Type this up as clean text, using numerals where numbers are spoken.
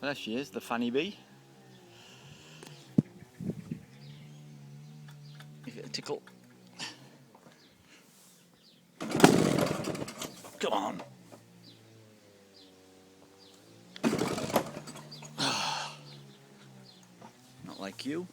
There she is, the fanny bee. Give it a tickle. Come on. Not like you.